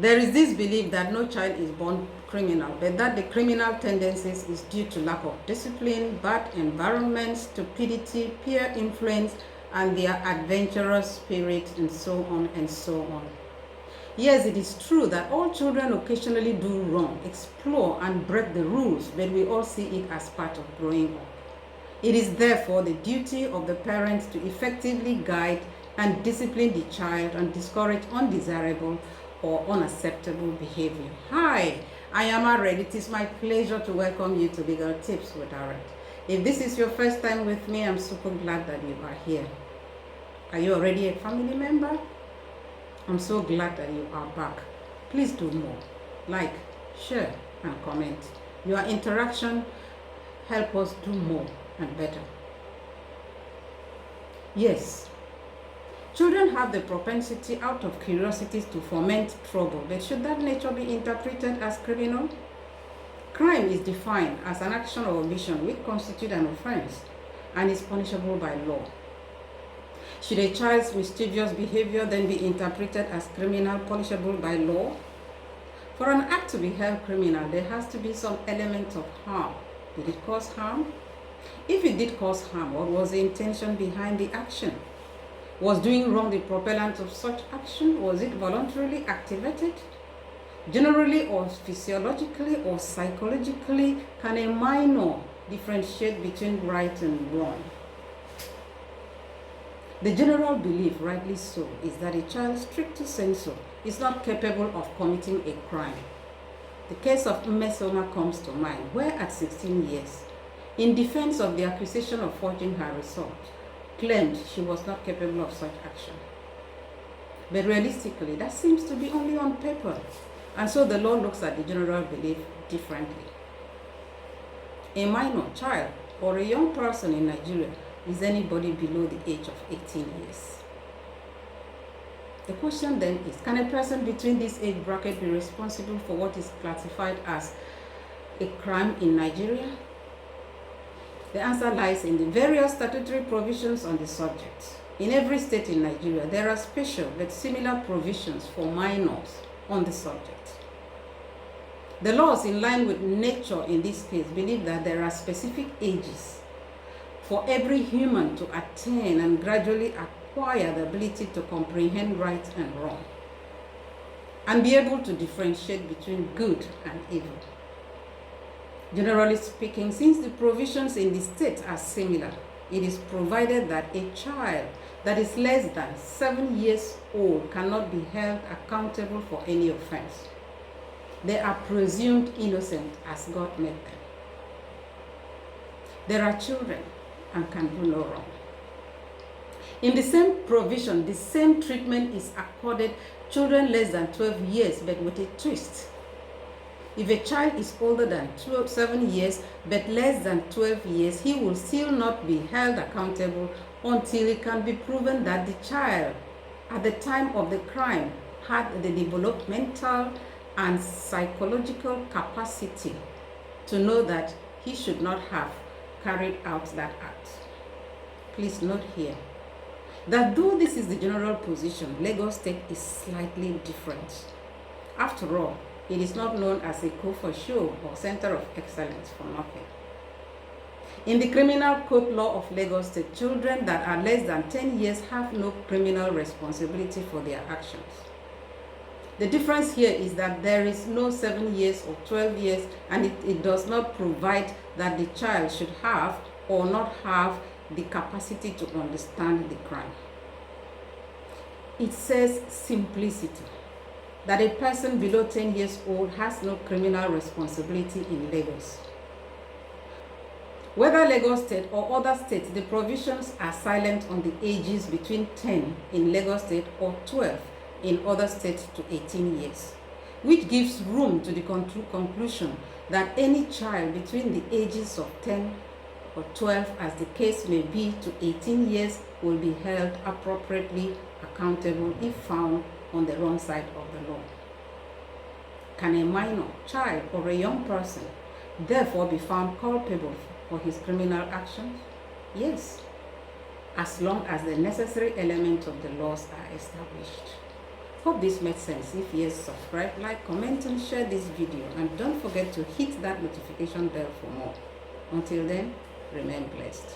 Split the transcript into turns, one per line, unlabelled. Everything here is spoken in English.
There is this belief that no child is born criminal, but that the criminal tendencies is due to lack of discipline, bad environment, stupidity, peer influence, and their adventurous spirit, and so on and so on. Yes, it is true that all children occasionally do wrong, explore, and break the rules, but we all see it as part of growing up. It is therefore the duty of the parents to effectively guide and discipline the child and discourage undesirable or unacceptable behavior. Hi, I am Arred. It is my pleasure to welcome you to Legal Tips with Arred. If this is your first time with me, I'm super glad that you are here. Are you already a family member? I'm so glad that you are back. Please do more. Like, share, and comment. Your interaction help us do more and better. Yes, children have the propensity out of curiosity to foment trouble, but should that nature be interpreted as criminal? Crime is defined as an action or omission which constitutes an offense and is punishable by law. Should a child's mischievous behavior then be interpreted as criminal, punishable by law? For an act to be held criminal, there has to be some element of harm. Did it cause harm? If it did cause harm, what was the intention behind the action? Was doing wrong the propellant of such action? Was it voluntarily activated? Generally or physiologically or psychologically, can a minor differentiate between right and wrong? The general belief, rightly so, is that a child stricto sensu is not capable of committing a crime. The case of Mmesoma comes to mind, where at 16 years, in defense of the accusation of forging her result, claimed she was not capable of such action. But realistically, that seems to be only on paper, and so the law looks at the general belief differently. A minor child or a young person in Nigeria is anybody below the age of 18 years. The question then is, can a person between this age bracket be responsible for what is classified as a crime in Nigeria? The answer lies in the various statutory provisions on the subject. In every state in Nigeria, there are special but similar provisions for minors on the subject. The laws, in line with nature in this case, believe that there are specific ages for every human to attain and gradually acquire the ability to comprehend right and wrong and be able to differentiate between good and evil. Generally speaking, since the provisions in the state are similar, it is provided that a child that is less than 7 years old cannot be held accountable for any offense. They are presumed innocent as God made them. There are children and can do no wrong. In the same provision, the same treatment is accorded children less than 12 years, but with a twist. If a child is older than 7 years, but less than 12 years, he will still not be held accountable until it can be proven that the child, at the time of the crime, had the developmental and psychological capacity to know that he should not have carried out that act. Please note here that though this is the general position, Lagos State is slightly different. After all, it is not known as a co-for-show or center of excellence for nothing. In the criminal code law of Lagos State, children that are less than 10 years have no criminal responsibility for their actions. The difference here is that there is no 7 years or 12 years, and it does not provide that the child should have or not have the capacity to understand the crime. It says simplicity, that a person below 10 years old has no criminal responsibility in Lagos. Whether Lagos State or other states, the provisions are silent on the ages between 10 in Lagos State or 12 in other states to 18 years, which gives room to the conclusion that any child between the ages of 10 or 12, as the case may be, to 18 years will be held appropriately accountable if found on the wrong side of the law. Can a minor, child, or a young person therefore be found culpable for his criminal actions? Yes, as long as the necessary elements of the laws are established. Hope this made sense. If yes, subscribe, like, comment, and share this video. And don't forget to hit that notification bell for more. Until then, remain blessed.